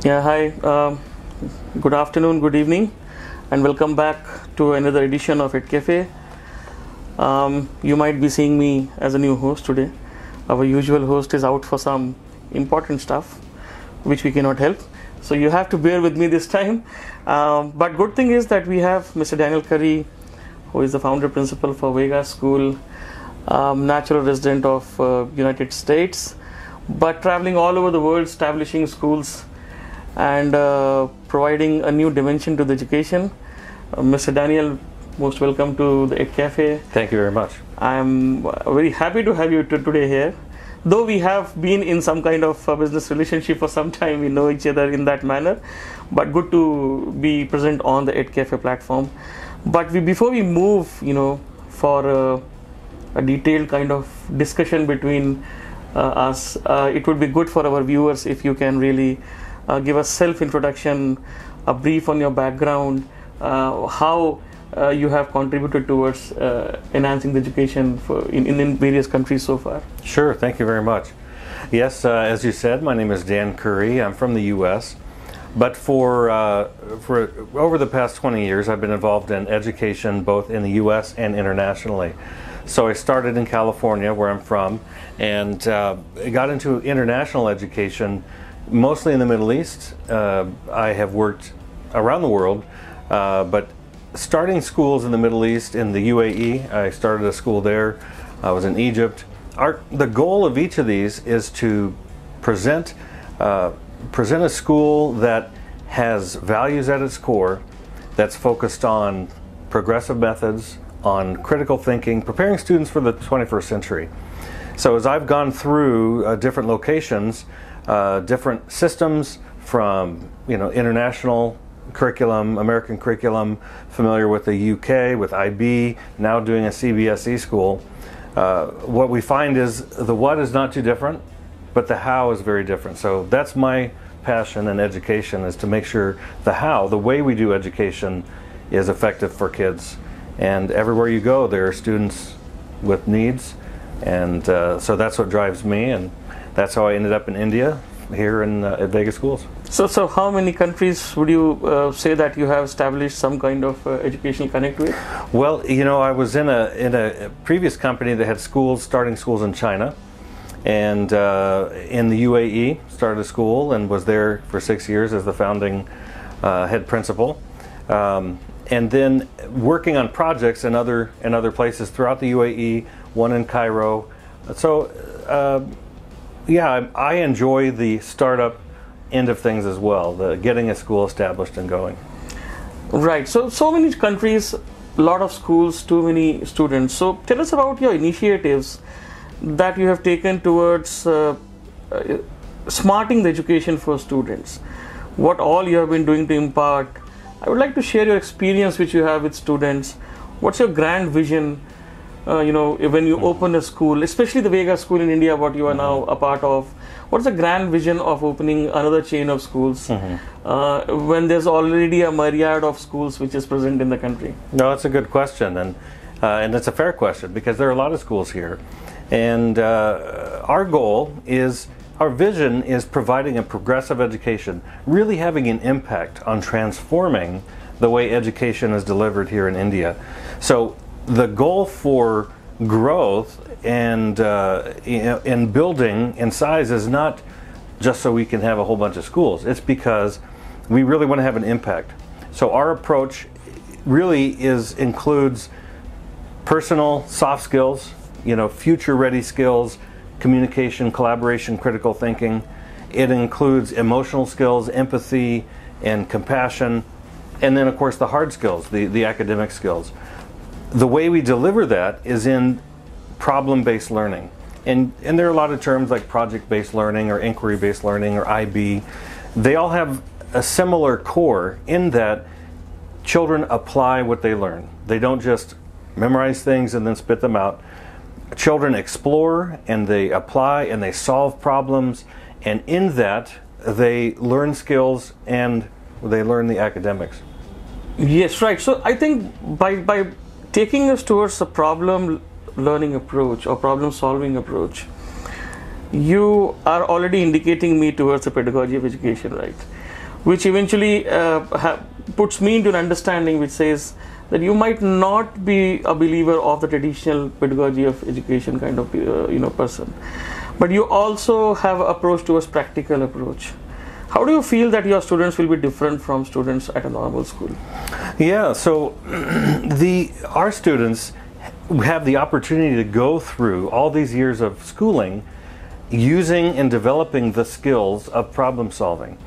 Yeah, hi. Good afternoon, good evening, and welcome back to another edition of edCafe. You might be seeing me as a new host today. Our usual host is out for some important stuff, which we cannot help. So you have to bear with me this time. But good thing is that we have Mr. Daniel Curry, who is the founder principal for Vega School, natural resident of United States, but traveling all over the world, establishing schools and providing a new dimension to the education. Mr. Daniel, most welcome to the edCafe. Thank you very much. I'm very happy to have you today here. Though we have been in some kind of business relationship for some time, we know each other in that manner, but good to be present on the edCafe platform. But before we move, for a detailed kind of discussion between us, it would be good for our viewers if you can really give us self-introduction, a brief on your background, how you have contributed towards enhancing the education in various countries so far. Sure, thank you very much. Yes, as you said, my name is Dan Curry. I'm from the U.S., but for over the past 20 years, I've been involved in education both in the U.S. and internationally. So I started in California, where I'm from, and got into international education mostly in the Middle East. I have worked around the world, but starting schools in the Middle East, in the UAE, I started a school there. I was in Egypt. The goal of each of these is to present a school that has values at its core, that's focused on progressive methods, on critical thinking, preparing students for the 21st century. So as I've gone through different locations, different systems from international curriculum, American curriculum, familiar with the UK, with IB, now doing a CBSE school. What we find is the what is not too different, but the how is very different. So that's my passion in education, is to make sure the how, the way we do education, is effective for kids. And everywhere you go, there are students with needs, and so that's what drives me, and that's how I ended up in India, here at Vega Schools. So how many countries would you say that you have established some kind of educational connect with? Well, I was in a previous company that had starting schools in China, and in the UAE, started a school and was there for 6 years as the founding head principal. And then working on projects in other places throughout the UAE, one in Cairo. So I enjoy the startup end of things as well, the getting a school established and going. Right. So many countries, a lot of schools, too many students. So tell us about your initiatives that you have taken towards smarting the education for students. What all you have been doing to impart. I would like to share your experience which you have with students. What's your grand vision, when you open a school, especially the Vega School in India, what you are now a part of? What's the grand vision of opening another chain of schools when there's already a myriad of schools which is present in the country? No, that's a good question, and it's a fair question, because there are a lot of schools here. And our vision is providing a progressive education, really having an impact on transforming the way education is delivered here in India. So the goal for growth and in building in size is not just so we can have a whole bunch of schools. It's because we really want to have an impact. So our approach really includes personal soft skills, future-ready skills, communication, collaboration, critical thinking. It includes emotional skills, empathy, and compassion, and then of course the hard skills, the academic skills. The way we deliver that is in problem-based learning. And there are a lot of terms like project-based learning or inquiry-based learning or IB. They all have a similar core in that children apply what they learn. They don't just memorize things and then spit them out. Children explore and they apply and they solve problems, and in that they learn skills and they learn the academics. Yes, right. So I think by taking us towards a problem learning approach or problem solving approach, you are already indicating me towards the pedagogy of education, right? which eventually puts me into an understanding which says that you might not be a believer of the traditional pedagogy of education kind of person, but you also have an approach towards practical approach. How do you feel that your students will be different from students at a normal school? Yeah, so our students have the opportunity to go through all these years of schooling using and developing the skills of problem solving.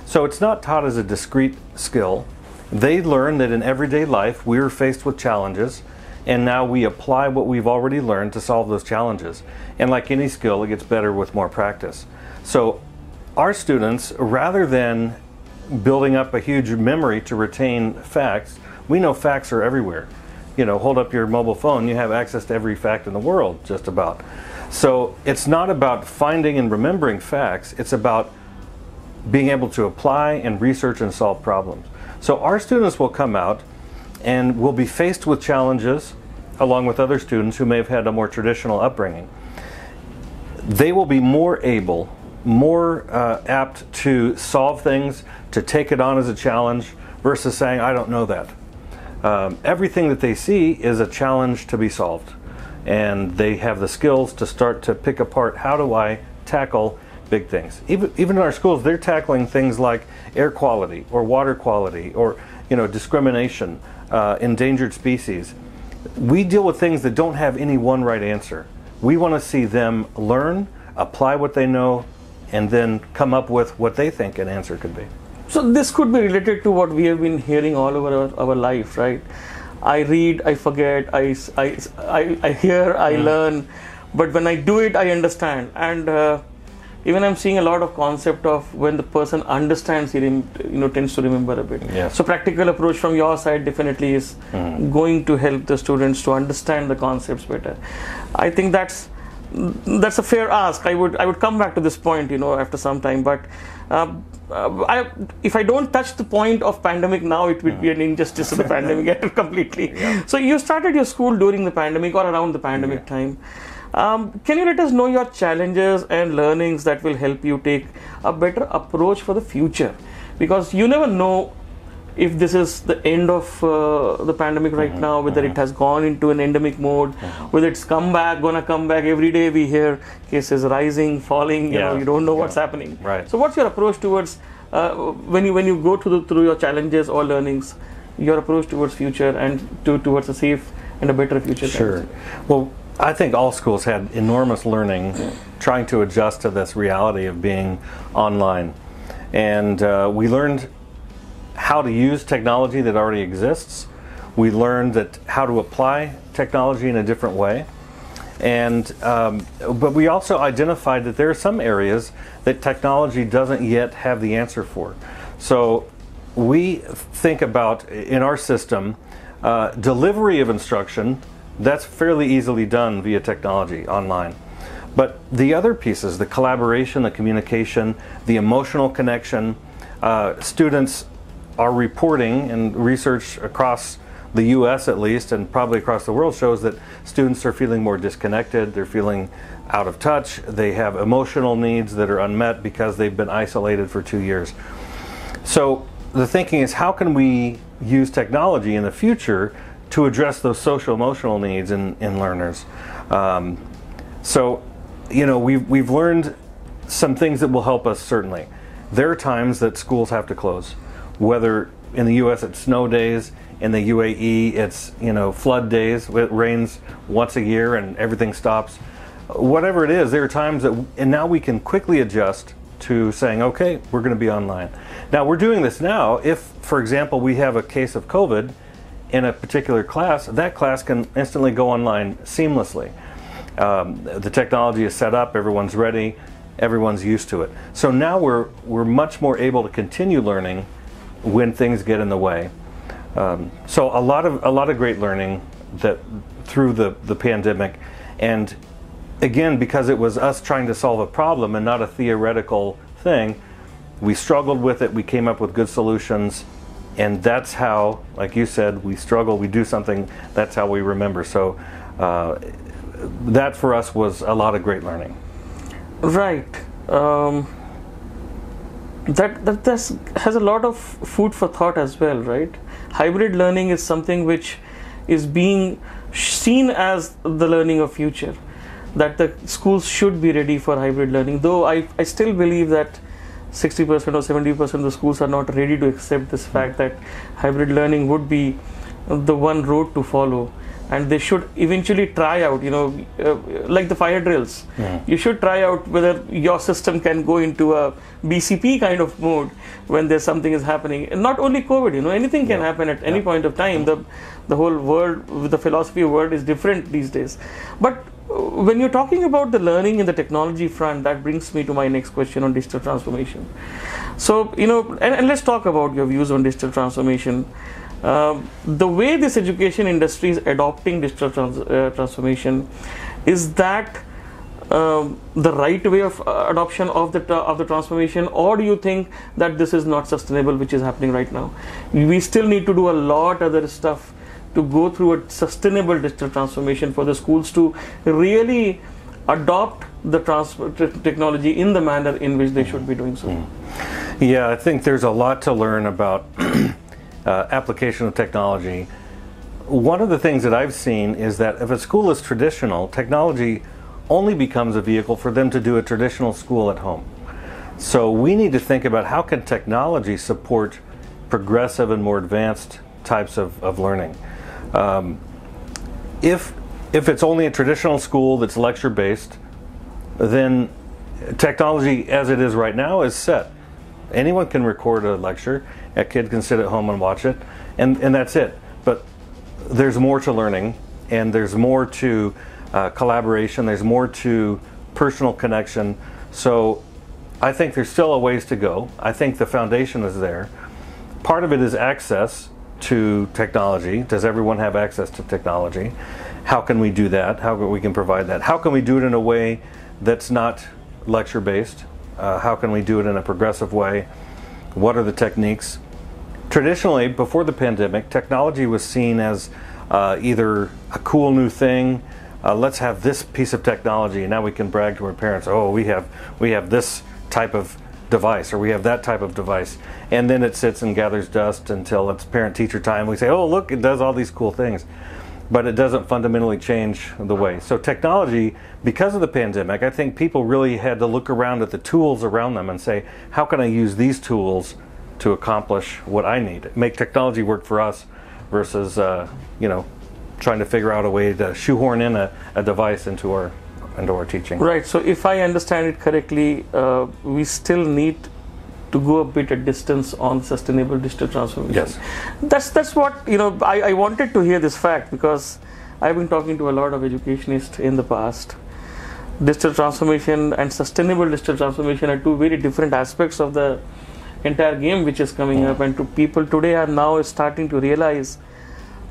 So it's not taught as a discrete skill. They learn that in everyday life we're faced with challenges, and now we apply what we've already learned to solve those challenges. And like any skill, it gets better with more practice. So our students, rather than building up a huge memory to retain facts, we know facts are everywhere. Hold up your mobile phone, you have access to every fact in the world, just about. So it's not about finding and remembering facts, it's about being able to apply and research and solve problems. So our students will come out and will be faced with challenges along with other students who may have had a more traditional upbringing. They will be more able, more apt to solve things, to take it on as a challenge versus saying, I don't know that. Everything that they see is a challenge to be solved, and they have the skills to start to pick apart, how do I tackle big things. Even in our schools, they're tackling things like air quality or water quality or discrimination, endangered species. We deal with things that don't have any one right answer. We want to see them learn, apply what they know, and then come up with what they think an answer could be. So this could be related to what we have been hearing all over our life, right? I read, I forget, I hear, I learn, but when I do it, I understand. And even I'm seeing a lot of concept of when the person understands, he tends to remember a bit. Yes. So practical approach from your side definitely is going to help the students to understand the concepts better. I think that's a fair ask. I would come back to this point, after some time. But if I don't touch the point of pandemic now, it would be an injustice to the pandemic completely. Yeah. So you started your school during the pandemic or around the pandemic time. Can you let us know your challenges and learnings that will help you take a better approach for the future? Because you never know if this is the end of the pandemic right now, whether it has gone into an endemic mode, whether it's gonna come back. Every day we hear cases rising, falling, you don't know what's happening. Right. So what's your approach towards, when you go through your challenges or learnings, your approach towards future and towards a safe and a better future? Sure. Well, I think all schools had enormous learning trying to adjust to this reality of being online. And we learned how to use technology that already exists. We learned that how to apply technology in a different way. And but we also identified that there are some areas that technology doesn't yet have the answer for. So we think about, in our system, delivery of instruction. That's fairly easily done via technology online. But the other pieces, the collaboration, the communication, the emotional connection, students are reporting, and research across the US at least, and probably across the world, shows that students are feeling more disconnected, they're feeling out of touch, they have emotional needs that are unmet because they've been isolated for 2 years. So the thinking is, how can we use technology in the future to address those social emotional needs in learners? So we've learned some things that will help us, certainly. There are times that schools have to close, whether in the US it's snow days, in the UAE it's flood days, it rains once a year and everything stops. Whatever it is, there are times and now we can quickly adjust to saying, okay, we're going to be online. Now we're doing this now. If, for example, we have a case of COVID in a particular class, that class can instantly go online seamlessly. The technology is set up, everyone's ready, everyone's used to it. So now we're much more able to continue learning when things get in the way. So a lot of great learning that through the pandemic, and again, because it was us trying to solve a problem and not a theoretical thing, we struggled with it, we came up with good solutions. And that's how, like you said, we struggle, we do something, that's how we remember. So that for us was a lot of great learning. Right. has a lot of food for thought as well, right? Hybrid learning is something which is being seen as the learning of future, that the schools should be ready for hybrid learning, though I still believe that 60% or 70% of the schools are not ready to accept this fact that hybrid learning would be the one road to follow, and they should eventually try out, like the fire drills. You should try out whether your system can go into a BCP kind of mode when there's something is happening. And not only COVID, anything can happen at any point of time. The whole world, the philosophy of world is different these days. But when you're talking about the learning in the technology front, that brings me to my next question on digital transformation. So, and let's talk about your views on digital transformation. The way this education industry is adopting digital transformation, is that the right way of adoption of the transformation, or do you think that this is not sustainable, which is happening right now? We still need to do a lot other stuff to go through a sustainable digital transformation for the schools to really adopt the technology in the manner in which they should be doing so. Yeah, I think there's a lot to learn about application of technology. One of the things that I've seen is that if a school is traditional, technology only becomes a vehicle for them to do a traditional school at home. So we need to think about how can technology support progressive and more advanced types of learning. If it's only a traditional school that's lecture based, then technology as it is right now is set. Anyone can record a lecture, a kid can sit at home and watch it, and that's it. But there's more to learning, and there's more to collaboration, there's more to personal connection. So I think there's still a ways to go. I think the foundation is there. Part of it is access to technology. Does everyone have access to technology? How can we do that? How can we provide that? How can we do it in a way that's not lecture based? How can we do it in a progressive way? What are the techniques? Traditionally, before the pandemic, technology was seen as either a cool new thing. Let's have this piece of technology, and now we can brag to our parents. Oh, we have this type of device, or we have that type of device, and then it sits and gathers dust until it's parent-teacher time. We say, oh, look, it does all these cool things, but it doesn't fundamentally change the way. So technology, because of the pandemic, I think people really had to look around at the tools around them and say, how can I use these tools to accomplish what I need? Make technology work for us versus, trying to figure out a way to shoehorn in a device into our teaching. Right. So if I understand it correctly, we still need to go a bit at distance on sustainable digital transformation. Yes. That's what, I wanted to hear this fact, because I've been talking to a lot of educationists in the past. Digital transformation and sustainable digital transformation are two very different aspects of the entire game which is coming up, and people today are now starting to realize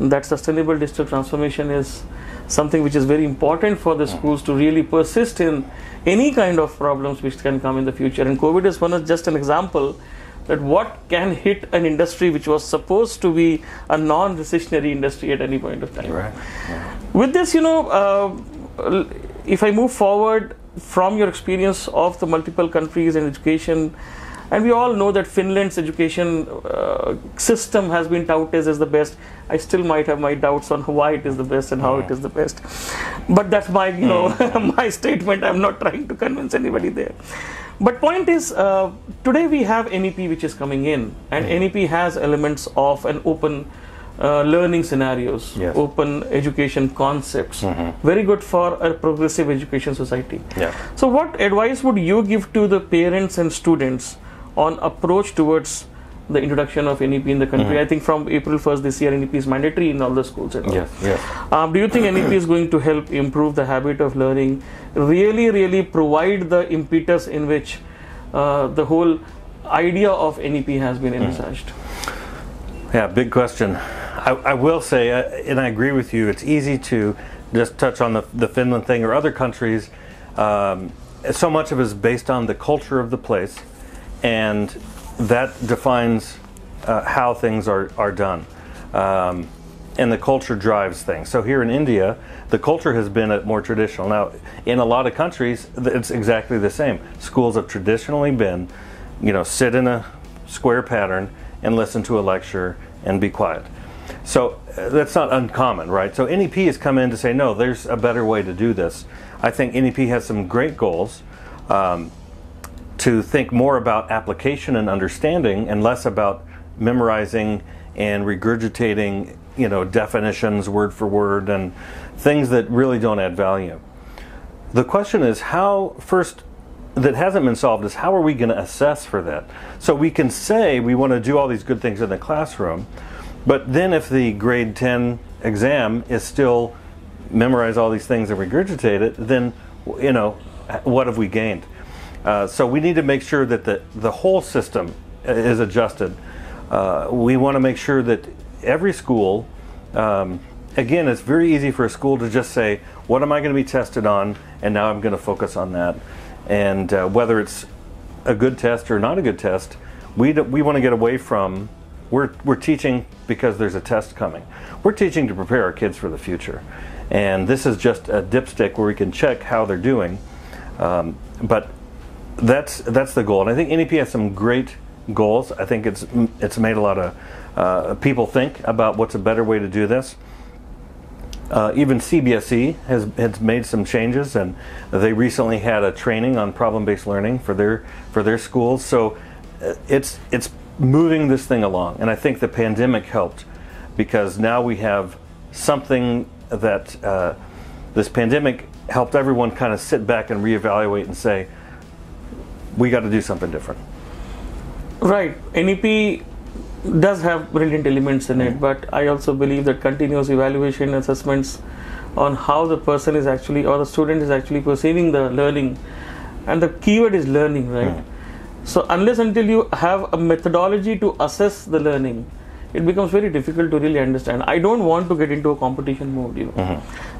that sustainable digital transformation is something which is very important for the schools to really persist in any kind of problems which can come in the future. And COVID is just an example that what can hit an industry which was supposed to be a non-recessionary industry at any point of time. Right. With this, if I move forward from your experience of the multiple countries and education, and we all know that Finland's education system has been touted as the best. I still might have my doubts on why it is the best and how it is the best. But that's my, my statement. I'm not trying to convince anybody there. But point is, today we have NEP which is coming in, and NEP has elements of an open learning scenarios, open education concepts, very good for a progressive education society. So what advice would you give to the parents and students on approach towards the introduction of NEP in the country? I think from April 1st this year, NEP is mandatory in all the schools. And all. Do you think NEP is going to help improve the habit of learning, really provide the impetus in which the whole idea of NEP has been envisaged? Yeah, big question. I will say, and I agree with you, it's easy to just touch on the Finland thing or other countries. So much of it is based on the culture of the place, and that defines how things are done. And the culture drives things. So here in India, the culture has been more traditional. Now, in a lot of countries, it's exactly the same. Schools have traditionally been sit in a square pattern and listen to a lecture and be quiet. So that's not uncommon, right? So NEP has come in to say, no, there's a better way to do this. I think NEP has some great goals to think more about application and understanding and less about memorizing and regurgitating, definitions word for word and things that really don't add value. The question is that hasn't been solved is how are we going to assess for that? So we can say we want to do all these good things in the classroom, but then if the grade 10 exam is still memorize all these things and regurgitate it, then what have we gained? So we need to make sure that the whole system is adjusted. We want to make sure that every school, again, it's very easy for a school to just say, what am I going to be tested on? And now I'm going to focus on that. And whether it's a good test or not a good test, we want to get away from, we're teaching because there's a test coming. We're teaching to prepare our kids for the future. And this is just a dipstick where we can check how they're doing. But that's the goal. And I think NEP has some great goals. I think it's made a lot of people think about what's a better way to do this. Even CBSE has made some changes, and they recently had a training on problem-based learning for their schools. So it's moving this thing along, and I think the pandemic helped because now we have something that this pandemic helped everyone kind of sit back and reevaluate and say, we got to do something different. Right. NEP does have brilliant elements in it, but I also believe that continuous evaluation assessments on how the person is actually, or the student is actually perceiving the learning, and the keyword is learning, right? So unless until you have a methodology to assess the learning, it becomes very difficult to really understand. I don't want to get into a competition mode,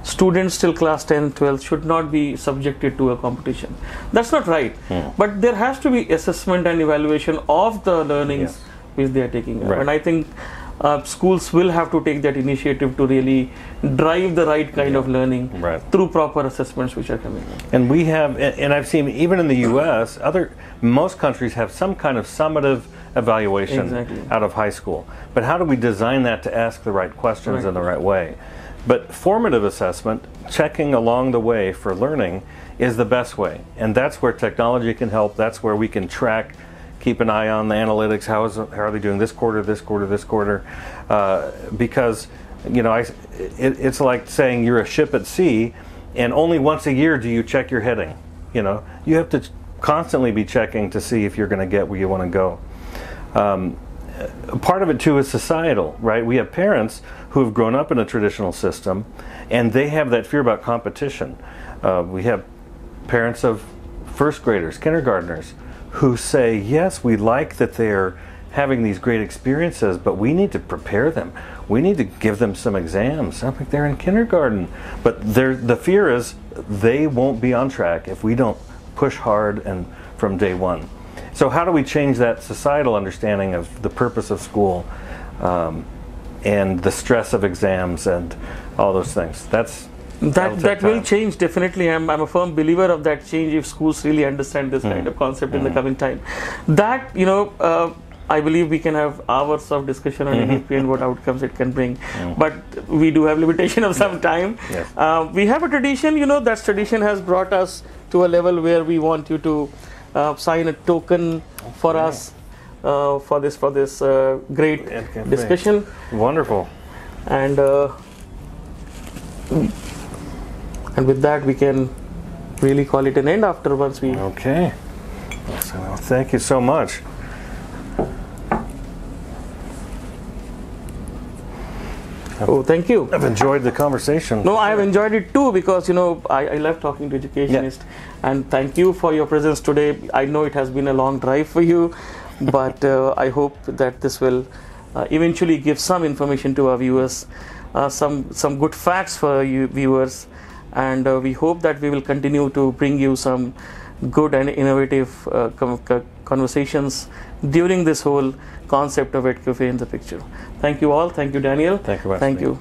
Students till class 10, 12 should not be subjected to a competition. That's not right. But there has to be assessment and evaluation of the learnings which they are taking up. And I think schools will have to take that initiative to really drive the right kind of learning through proper assessments which are coming in. And we have, and I've seen even in the US, most countries have some kind of summative evaluation out of high school. But how do we design that to ask the right questions in the right way? But formative assessment, checking along the way for learning, is the best way. And that's where technology can help. That's where we can track, keep an eye on the analytics. How are they doing this quarter, this quarter, this quarter? Because it's like saying you're a ship at sea, and only once a year do you check your heading. You have to constantly be checking to see if you're going to get where you want to go. Part of it too is societal, right? We have parents who have grown up in a traditional system, and they have that fear about competition. We have parents of first graders, kindergartners, who say, yes, we like that they're having these great experiences, but we need to prepare them. We need to give them some exams. I think they're in kindergarten. But the fear is they won't be on track if we don't push hard and from day one. So how do we change that societal understanding of the purpose of school and the stress of exams and all those things? That will change, definitely. I'm a firm believer of that change if schools really understand this kind of concept in the coming time. That, I believe we can have hours of discussion on NEP and what outcomes it can bring. But we do have limitation of some time. We have a tradition, that tradition has brought us to a level where we want you to sign a token for us for this great discussion. Wonderful. And with that, we can really call it an end after once we... Okay. So, thank you so much. Oh, thank you. I've enjoyed the conversation. No, I have enjoyed it too because, I love talking to educationists. And thank you for your presence today. I know it has been a long drive for you, but I hope that this will eventually give some information to our viewers, some good facts for you viewers. And we hope that we will continue to bring you some good and innovative conversations during this whole concept of edCafe in the picture. Thank you all. Thank you, Daniel. Thank you. Thank you.